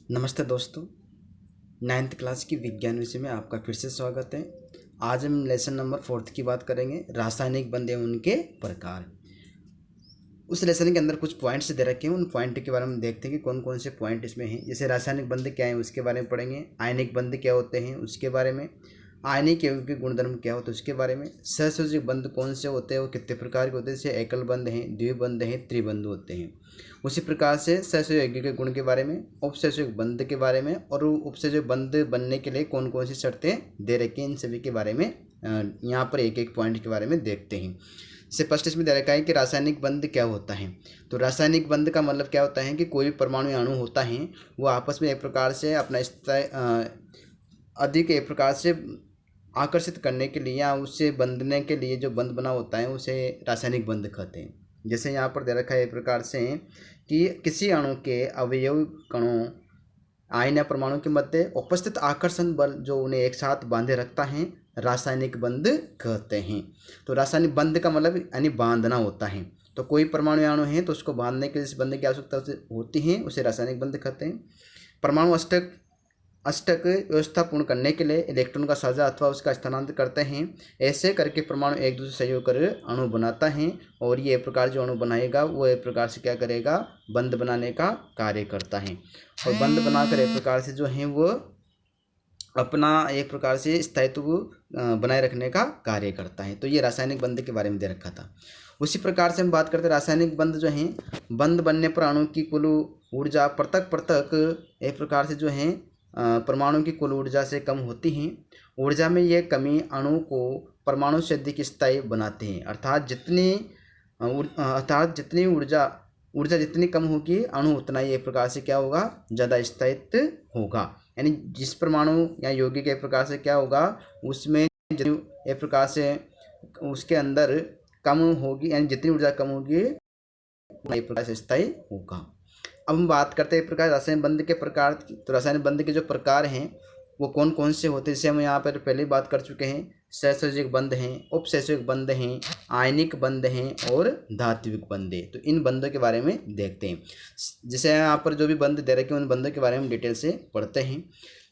नमस्ते दोस्तों। 9th class की विज्ञान विषय में आपका फिर से स्वागत है। आज हम लेसन नंबर 4 की बात करेंगे, रासायनिक बंध एवं उनके प्रकार। उस लेसन के अंदर कुछ पॉइंट्स दे रखे हैं, उन पॉइंट के बारे में देखते हैं कि कौन कौन से पॉइंट इसमें हैं। जैसे रासायनिक बंध क्या है उसके बारे में पढ़ेंगे, आयनिक बंध क्या होते हैं उसके बारे में, आयनिक यौगिक गुणधर्म क्या होता है उसके बारे में, सहसंयोजक बंध कौन से होते हैं, वो कितने प्रकार के होते हैं, जैसे एकल बंध हैं, द्विबंध हैं, त्रिबंध होते हैं। उसी प्रकार से सहसंयोजक यौगिक के गुण के बारे में, उपसंयोजक बंध के बारे में, और उपसंयोजक बंध बनने के लिए कौन कौन सी शर्तें दे रखी हैं, इन सभी के बारे में यहाँ पर एक एक पॉइंट के बारे में देखते हैं। इससे फर्स्ट इसमें दे रखा है कि रासायनिक बंध क्या होता है। तो रासायनिक बंध का मतलब क्या होता है कि कोई भी परमाणु अणु होता है वो आपस में एक प्रकार से अपना अधिक एक प्रकार से आकर्षित करने के लिए या उससे बंधने के लिए जो बंध बना होता है उसे रासायनिक बंध कहते हैं। जैसे यहाँ पर दे रखा है एक प्रकार से कि किसी अणु के अवयव कणों आयन या परमाणु के मध्य उपस्थित आकर्षण बल जो उन्हें एक साथ बांधे रखता है रासायनिक बंध कहते हैं। तो रासायनिक बंध का मतलब यानी बांधना होता है। तो कोई परमाणु अणु है तो उसको बांधने के लिए जिस बंध की आवश्यकता होती है उसे रासायनिक बंध कहते हैं। परमाणु अष्टक व्यवस्था पूर्ण करने के लिए इलेक्ट्रॉन का साझा अथवा उसका स्थानांतर करते हैं। ऐसे करके परमाणु एक दूसरे से सहयोग कर अणु बनाता है, और ये एक प्रकार जो अणु बनाएगा वो एक प्रकार से क्या करेगा, बंध बनाने का कार्य करता है। और बंध बनाकर एक प्रकार से जो है वो अपना एक प्रकार से स्थायित्व बनाए रखने का कार्य करता है। तो ये रासायनिक बंध के बारे में दे रखा था। उसी प्रकार से हम बात करते हैं रासायनिक बंध जो हैं, बंध बनने पर अणु की कुल ऊर्जा पृथक पृथक एक प्रकार से जो है परमाणु की कुल ऊर्जा से कम होती है। ऊर्जा में यह कमी अणु को परमाणु से अधिक स्थायी बनाते हैं। अर्थात जितनी ऊर्जा जितनी कम होगी अणु उतना ही एक प्रकार से क्या होगा, ज़्यादा स्थायित्व होगा। यानी जिस परमाणु या यौगिक एक प्रकार से क्या होगा उसमें एक प्रकार से उसके अंदर कम होगी, यानी जितनी ऊर्जा कम होगी एक प्रकार से स्थायी होगा। अब हम बात करते हैं एक प्रकार रासायनिक बंध के प्रकार। तो रासायनिक बंध के जो प्रकार हैं वो कौन कौन से होते हैं, जैसे हम यहाँ पर पहले बात कर चुके हैं। सहसंयोजक बंध हैं, उपसंयोजक बंध हैं, आयनिक बंध हैं और धात्विक बंध हैं। तो इन बंधों के बारे में देखते हैं। जैसे यहाँ पर जो भी बंध दे रखे हैं उन बंधों के बारे में हम डिटेल से पढ़ते हैं।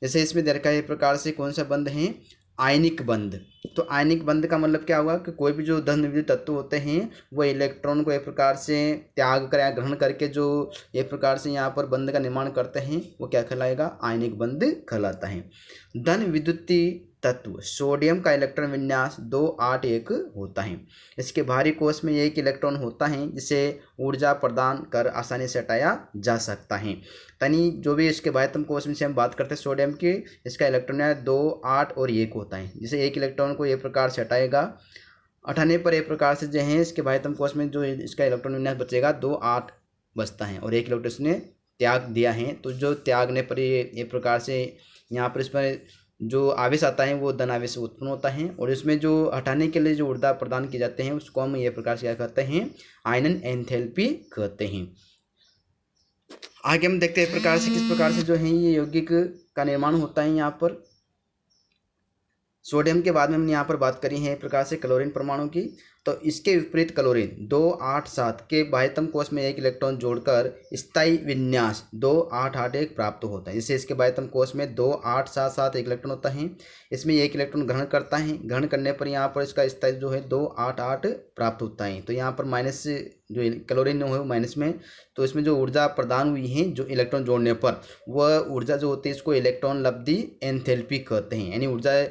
जैसे इसमें दे रखा है एक प्रकार से कौन सा बंध है, आयनिक बंध। तो आयनिक बंध का मतलब क्या हुआ कि कोई भी जो धन विद्युत तत्व होते हैं वो इलेक्ट्रॉन को एक प्रकार से त्याग कर या ग्रहण करके जो एक प्रकार से यहाँ पर बंध का निर्माण करते हैं वो क्या कहलाएगा, आयनिक बंध कहलाता है। धन विद्युतीय तत्व सोडियम का इलेक्ट्रॉन विन्यास 281 होता है। इसके बाहरी कोश में एक इलेक्ट्रॉन होता है जिसे ऊर्जा प्रदान कर आसानी से हटाया जा सकता है। यानी जो भी इसके बाह्यतम कोश में से हम बात करते हैं सोडियम की, इसका इलेक्ट्रॉन है 2, 8 और 1 होता है। जिसे एक इलेक्ट्रॉन को एक प्रकार से हटाने पर एक प्रकार से जो है इसके बाह्यतम कोश में जो इसका इलेक्ट्रॉन विन्यास बचेगा 2, 8 बचता है, और एक इलेक्ट्रॉन इसने त्याग दिया है। तो जो त्यागने पर ये एक प्रकार से यहाँ पर इसमें जो आवेश आता है वो धन आवेश उत्पन्न होता है, और इसमें जो हटाने के लिए जो ऊर्जा प्रदान किए जाते हैं उसको हम ये प्रकार से क्या कहते हैं, आयनन एंथैल्पी कहते हैं। आगे हम देखते हैं प्रकार से किस प्रकार से जो है ये यौगिक का निर्माण होता है। यहाँ पर सोडियम के बाद में हमने यहाँ पर बात करी है एक प्रकार से क्लोरीन परमाणु की। तो इसके विपरीत क्लोरीन 2, 8, 7 के बाह्यतम कोश में एक इलेक्ट्रॉन जोड़कर स्थायी विन्यास 2, 8, 8, 1 प्राप्त होता है। जैसे इसके बाह्यतम कोश में 2, 8, 7, 7 एक इलेक्ट्रॉन होता है। इसमें एक इलेक्ट्रॉन ग्रहण करता है, ग्रहण करने पर यहाँ पर इसका स्थायी जो है 2, 8, 8 प्राप्त होता है। तो यहाँ पर माइनस जो क्लोरीन हो माइनस में, तो इसमें जो ऊर्जा प्रदान हुई है जो इलेक्ट्रॉन जोड़ने पर वह ऊर्जा जो होती है इसको इलेक्ट्रॉन लब्धि एंथैल्पी कहते हैं। यानी ऊर्जा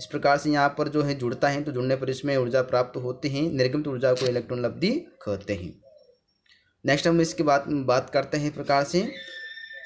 इस प्रकार से यहाँ पर जो है जुड़ता है तो जुड़ने पर इसमें ऊर्जा प्राप्त होती है, निर्गमित ऊर्जा को इलेक्ट्रॉन लब्धि कहते हैं। नेक्स्ट हम इसके बात करते हैं प्रकार से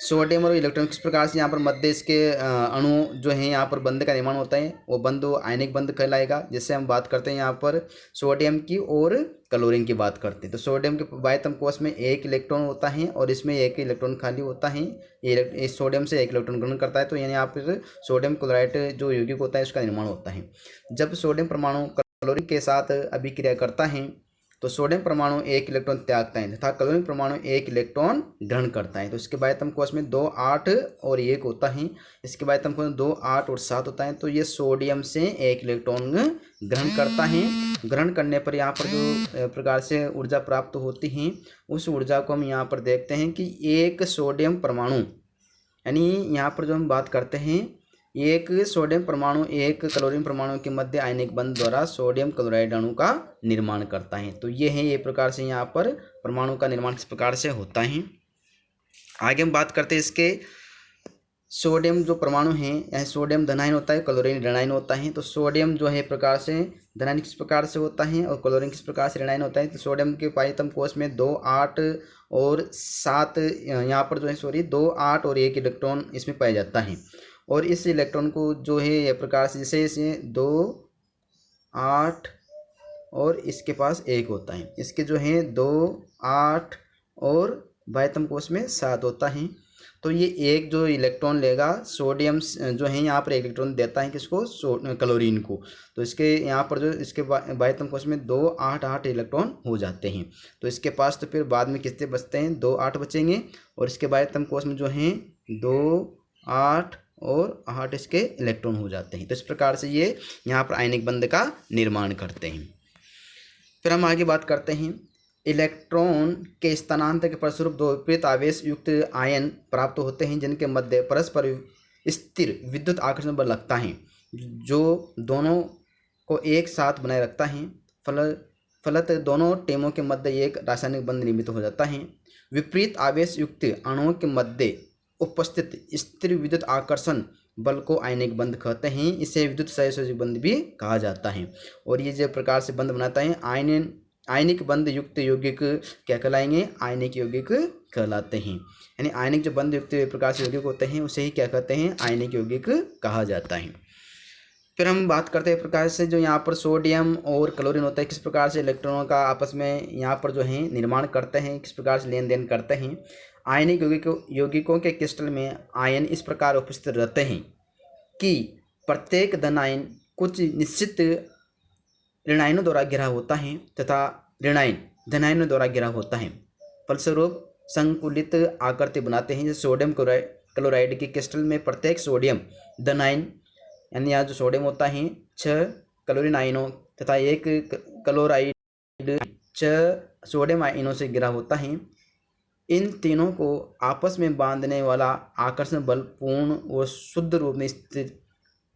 सोडियम और इलेक्ट्रॉन किस प्रकार से यहाँ पर मध्य इसके अणु जो है यहाँ पर बंध का निर्माण होता है वो बंध आयनिक बंध कहलाएगा। जैसे हम बात करते हैं यहाँ पर सोडियम की और क्लोरीन की बात करते हैं। तो सोडियम के बाह्यतम कोश में एक इलेक्ट्रॉन होता है और इसमें एक इलेक्ट्रॉन खाली होता है। ये सोडियम से एक इलेक्ट्रॉन ग्रहण करता है, तो यानी यहाँ पर सोडियम क्लोराइड जो यौगिक होता है उसका निर्माण होता है। जब सोडियम परमाणु क्लोरीन के साथ अभिक्रिया करता है तो सोडियम परमाणु एक इलेक्ट्रॉन त्यागता है तथा क्लोरीन परमाणु एक इलेक्ट्रॉन ग्रहण करता है। तो इसके बाह्यतम कोश में 2, 8 और 1 होता है। इसके बाह्यतम कोश में 2, 8 और 7 होता है। तो ये सोडियम से एक इलेक्ट्रॉन ग्रहण करता है। ग्रहण करने पर यहाँ पर जो प्रकार से ऊर्जा प्राप्त होती है उस ऊर्जा को हम यहाँ पर देखते हैं कि एक सोडियम परमाणु यानी यहाँ पर जो हम बात करते हैं, एक सोडियम परमाणु एक क्लोरीन परमाणु के मध्य आयनिक बंध द्वारा सोडियम क्लोराइड अणु का निर्माण करता है। तो ये है, ये प्रकार से यहाँ पर परमाणु का निर्माण किस प्रकार से होता है। आगे हम बात करते हैं इसके सोडियम जो परमाणु हैं, यहाँ सोडियम धनायन होता है, क्लोरीन ऋणायन होता है। तो सोडियम जो है प्रकार से धनायन किस प्रकार से होता है और क्लोरीन किस प्रकार से ऋणायन होता है। तो सोडियम के पाइतम कोष में 2, 8 और 7 यहाँ पर जो है 2, 8 और 1 इलेक्ट्रॉन इसमें पाया जाता है। और इस इलेक्ट्रॉन को जो है यह प्रकार से जैसे इसे 2, 8 और इसके पास 1 होता है, इसके जो है 2, 8 और बाह्यतम कोष में 7 होता है। तो ये एक जो इलेक्ट्रॉन लेगा सोडियम जो है यहाँ पर इलेक्ट्रॉन देता है किसको, क्लोरीन को। तो इसके यहाँ पर जो इसके बाह्यतम कोष में 2, 8, 8 इलेक्ट्रॉन हो जाते हैं। तो इसके पास तो फिर बाद में कितने बचते हैं, 2, 8 बचेंगे। और इसके बाह्यतम कोष में जो है 2, 8 और 8 इसके इलेक्ट्रॉन हो जाते हैं। तो इस प्रकार से ये यहाँ पर आयनिक बंध का निर्माण करते हैं। फिर हम आगे बात करते हैं, इलेक्ट्रॉन के स्थानांतर के फलस्वरूप 2 विपरीत आवेश युक्त आयन प्राप्त होते हैं, जिनके मध्य परस्पर स्थिर विद्युत आकर्षण बल लगता है, जो दोनों को एक साथ बनाए रखता है। फलत दोनों टेमों के मध्य एक रासायनिक बंध निर्मित हो जाता है। विपरीत आवेश युक्त अणुओं के मध्य उपस्थित स्थिर विद्युत आकर्षण बल को आयनिक बंध कहते हैं। इसे विद्युत सहसंयोजक बंध भी कहा जाता है। और ये जो प्रकार से बंध बनाता है आयनिक बंध युक्त यौगिक क्या कहलाएंगे, आयनिक यौगिक कहलाते हैं। यानी आयनिक जो बंध युक्त प्रकार से यौगिक होते हैं उसे ही क्या कहते हैं, आयनिक यौगिक कहा जाता है। फिर हम बात करते हैं प्रकार से जो यहाँ पर सोडियम और क्लोरीन होता है, किस प्रकार से इलेक्ट्रॉनों का आपस में यहाँ पर जो है निर्माण करते हैं, किस प्रकार से लेन देन करते हैं। आयनिक यौगिकों के क्रिस्टल में आयन इस प्रकार उपस्थित रहते हैं कि प्रत्येक धन आयन कुछ निश्चित ऋणायनों द्वारा घिरा होता है तथा ऋणायन धनायनों द्वारा घिरा होता है। फलस्वरूप संकुलित आकृति बनाते हैं। जैसे सोडियम क्लोराइड के क्रिस्टल में प्रत्येक सोडियम धनायन यानी यहाँ जो सोडियम होता है 6 क्लोरीन आयनों तथा 1 क्लोराइड 6 सोडियम आयनों से घिरा होता है। इन तीनों को आपस में बांधने वाला आकर्षण बल पूर्ण और शुद्ध रूप में स्थित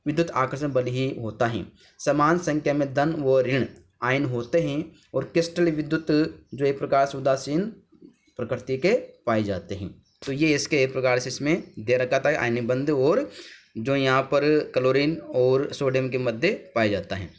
विद्युत आकर्षण बल ही होता है। समान संख्या में धन व ऋण आयन होते हैं और क्रिस्टल विद्युत जो एक प्रकार से उदासीन प्रकृति के पाए जाते हैं। तो ये इसके एक प्रकार से इसमें दे रखा था आयनिक बंध और जो यहाँ पर क्लोरीन और सोडियम के मध्य पाया जाता है।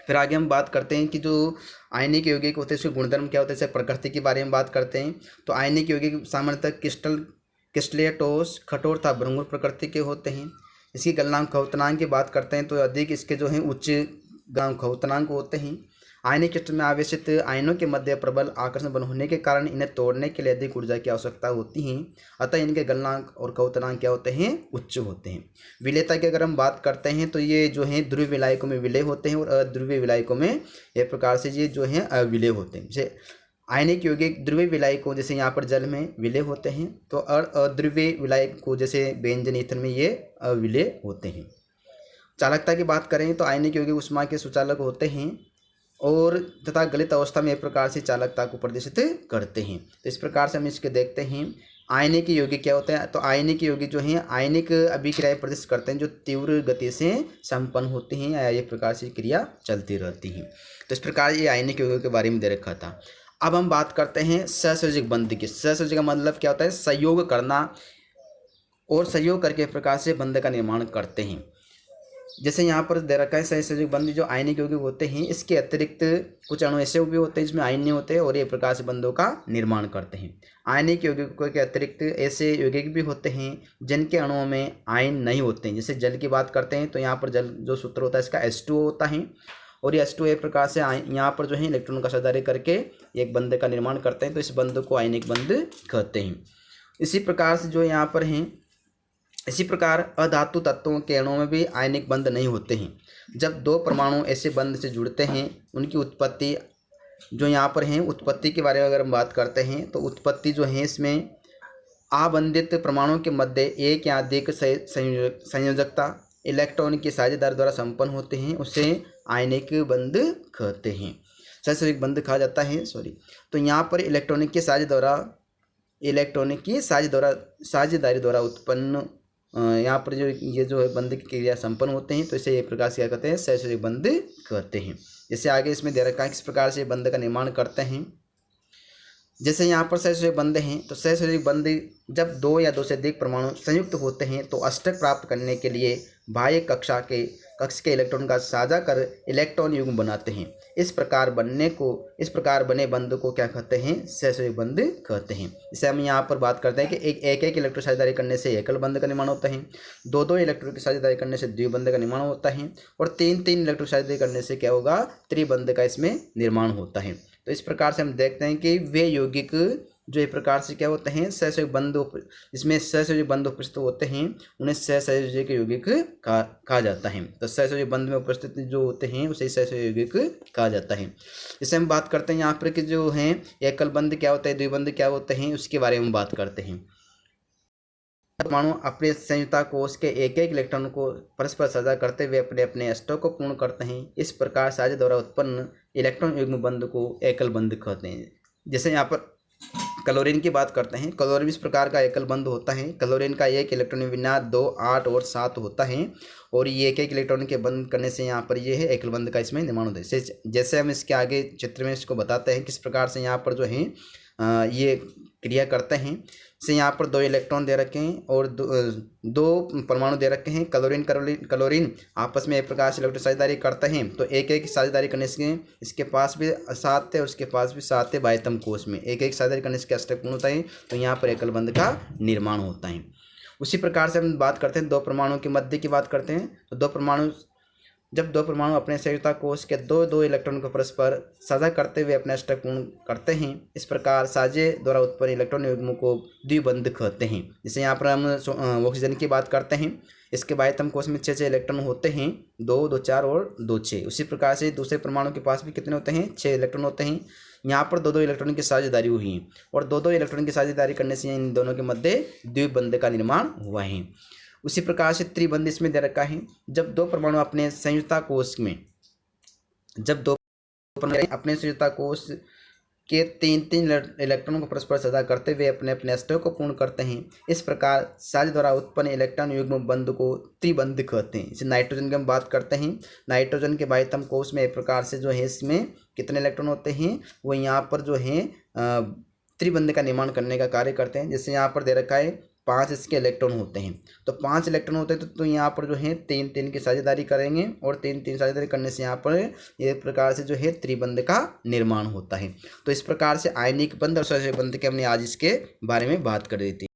फिर आगे हम बात करते हैं कि जो आयनिक यौगिक होते हैं उसके गुणधर्म क्या होते हैं, जैसे प्रकृति के बारे में बात करते हैं। तो आयनिक यौगिक सामान्यतः क्रिस्टलीय ठोस कठोर तथा भंगुर प्रकृति के होते हैं। इसकी गलनांक खवतनांक की बात करते हैं तो अधिक इसके जो हैं उच्च गलनांक खवतनांक होते हैं। आयनिक क्रिस्टल में आवेशित आयनों के मध्य प्रबल आकर्षण बल होने के कारण इन्हें तोड़ने के लिए अधिक ऊर्जा की आवश्यकता होती है। अतः इनके गलनांक और खवतनांक क्या होते हैं, उच्च होते हैं। विलेयता की अगर हम बात करते हैं तो ये जो है ध्रुवीय विलायकों में विलेय होते हैं और अध्रुवीय विलायकों में एक प्रकार से ये जो है अविलेय होते हैं। जैसे आयनिक यौगिक ध्रुवीय विलायकों जैसे यहाँ पर जल में विलेय होते हैं, तो अध्रुवीय विलायकों जैसे बेंजन ईथर में ये अविलेय होते हैं। चालकता की बात करें तो आयनिक यौगिक ऊष्मा के सुचालक होते हैं और तथा गलित अवस्था में एक प्रकार से चालकता को प्रदर्शित करते हैं। तो इस प्रकार से हम इसके देखते हैं आयनिक यौगिक क्या होते हैं। तो आयनिक यौगिक जो हैं आयनिक अभिक्रियाएं प्रदर्शित करते हैं जो तीव्र गति से संपन्न होती हैं या एक प्रकार से क्रिया चलती रहती हैं। तो इस प्रकार ये आयनिक यौगिक के बारे में दे रखा था। अब हम बात करते हैं सहसंयोजक बंध की। सहसंयोजक का मतलब क्या होता है, सहयोग करना और सहयोग करके एक प्रकार से बंध का निर्माण करते हैं। जैसे यहाँ पर दे रखा है सहसंयोजक बंध जो आयनिक यौगिक होते हैं, इसके अतिरिक्त कुछ अणु ऐसे भी होते हैं जिसमें आयन नहीं होते और ये प्रकार से बंधों का निर्माण करते हैं। आयनिक यौगिकों के अतिरिक्त ऐसे यौगिक भी होते हैं जिनके अणुओं में आयन नहीं होते हैं। जैसे जल की बात करते हैं तो यहाँ पर जल जो सूत्र होता है इसका H2O होता है और ये H2O एक प्रकार से यहाँ पर जो है इलेक्ट्रॉन का साझेदारी करके एक बंध का निर्माण करते हैं। तो इस बंध को आयनिक बंध कहते हैं। इसी प्रकार से जो यहाँ पर हैं, इसी प्रकार अधातु तत्वों के अणुओं में भी आयनिक बंध नहीं होते हैं। जब 2 परमाणु ऐसे बंध से जुड़ते हैं उनकी उत्पत्ति जो यहाँ पर हैं, उत्पत्ति के बारे में अगर हम बात करते हैं तो उत्पत्ति जो है इसमें आबंधित परमाणुओं के मध्य एक या अधिक संयोजकता इलेक्ट्रॉन की साझेदारी द्वारा संपन्न होते हैं, उसे आयनिक बंध कहते हैं, सहसंयोजक बंध कहा जाता है। तो यहाँ पर इलेक्ट्रॉनिक के साझे द्वारा इलेक्ट्रॉनिक की साझेदारी द्वारा उत्पन्न यहाँ पर जो ये जो है बंध की क्रिया संपन्न होते हैं, तो इसे एक प्रकार से क्या कहते हैं, सहसंयोजक बंध कहते हैं। जैसे आगे इसमें दे रखा है किस प्रकार से बंध का निर्माण करते हैं। जैसे यहाँ पर सहसंयोजक बंध हैं, तो सहसंयोजक बंध जब दो या दो से अधिक परमाणु संयुक्त होते हैं तो अष्टक प्राप्त करने के लिए बाह्य कक्ष के इलेक्ट्रॉन का साझा कर इलेक्ट्रॉन युग्म बनाते हैं। इस प्रकार बने बंध को क्या कहते हैं, सहसंयोजक बंध कहते हैं। इसे हम यहाँ पर बात करते हैं कि एक इलेक्ट्रॉन साझेदारी करने से एकल बंध का निर्माण होता है, दो इलेक्ट्रॉन की साझेदारी करने से द्विबंध का निर्माण होता है, और तीन इलेक्ट्रॉन साझेदारी करने से क्या होगा, त्रिबंध का इसमें निर्माण होता है। तो इस प्रकार से हम देखते हैं कि वे यौगिक जो एक प्रकार से क्या होते हैं, सहसंयोजक बंध, इसमें सहसंयोजक बंध उपस्थित होते हैं, उन्हें सहसंयोजक यौगिक कहा जाता है। तो सहसंयोजक बंध में उपस्थित जो होते हैं उसे सहसंयोजक यौगिक कहा जाता है। इसे हम बात करते हैं यहाँ पर कि जो है एकल बंध क्या होता है, द्विबंध क्या होते हैं, उसके बारे में बात करते हैं। परमाणु अपने संयुक्ता कोष के एक इलेक्ट्रॉन को परस्पर साझा करते हुए अपने अपने अष्टक को पूर्ण करते हैं। इस प्रकार साझे द्वारा उत्पन्न इलेक्ट्रॉन युग्म बंध को एकल बंध कहते हैं। जैसे यहाँ पर क्लोरीन की बात करते हैं, क्लोरीन इस प्रकार का एकल बंध होता है। क्लोरीन का एक इलेक्ट्रॉन विन्यास 2, 8 और 7 होता है, और ये एक इलेक्ट्रॉन के बंद करने से यहाँ पर ये है एकल बंध का इसमें निर्माण होता है। जैसे हम इसके आगे चित्र में इसको बताते हैं किस प्रकार से यहाँ पर जो है ये क्रिया करते हैं। जैसे यहाँ पर 2 इलेक्ट्रॉन दे रखे हैं और दो परमाणु दे रखे हैं। क्लोरीन आपस में एक प्रकार से इलेक्ट्रॉन साझेदारी करते हैं, तो एक साझेदारी करने से इसके पास भी 7 है और उसके पास भी 7 है। बाह्यतम कोष में एक साझेदारी करने से अष्टक पूर्ण होता है, तो यहाँ पर एकल बंध का निर्माण होता है। उसी प्रकार से हम बात करते हैं दो परमाणुओं के मध्य की बात करते हैं। तो जब दो परमाणु अपने संयुक्ता कोष के दो इलेक्ट्रॉन को परस्पर साझा करते हुए अपने अष्टक पूर्ण करते हैं, इस प्रकार साझे द्वारा उत्पन्न इलेक्ट्रॉन युग्म को द्विबंध कहते हैं। जैसे यहाँ पर हम ऑक्सीजन की बात करते हैं, इसके बाह्यतम कोष में 6 इलेक्ट्रॉन होते हैं, 2, 2, 4 और 2, 6। उसी प्रकार से दूसरे परमाणु के पास भी कितने होते हैं, 6 इलेक्ट्रॉन होते हैं। यहाँ पर 2 इलेक्ट्रॉन की साझेदारी हुई है, और 2 इलेक्ट्रॉन की साझेदारी करने से इन दोनों के मध्य द्विबंध का निर्माण हुआ है। उसी प्रकार से त्रिबंध इसमें दे रखा है। जब दो परमाणु अपने संयुक्ता कोष के 3 इलेक्ट्रॉनों को परस्पर साझा करते हुए अपने अपने अष्टक को पूर्ण करते हैं, इस प्रकार साझे द्वारा उत्पन्न इलेक्ट्रॉन युग्म बंध को त्रिबंध कहते हैं। इसे नाइट्रोजन की हम बात करते हैं। नाइट्रोजन के बाह्यतम कोष में एक प्रकार से जो है इसमें कितने इलेक्ट्रॉन होते हैं, वो यहाँ पर जो है त्रिबंध का निर्माण करने का कार्य करते हैं। जैसे यहाँ पर दे रखा है 5 इसके इलेक्ट्रॉन होते हैं, तो 5 इलेक्ट्रॉन होते हैं तो यहाँ पर जो है 3 की साझेदारी करेंगे, और 3 साझेदारी करने से यहाँ पर एक प्रकार से जो है त्रिबंध का निर्माण होता है। तो इस प्रकार से आयनिक बंध और सहसंयोजक बंध के हमने आज इसके बारे में बात कर दी थी।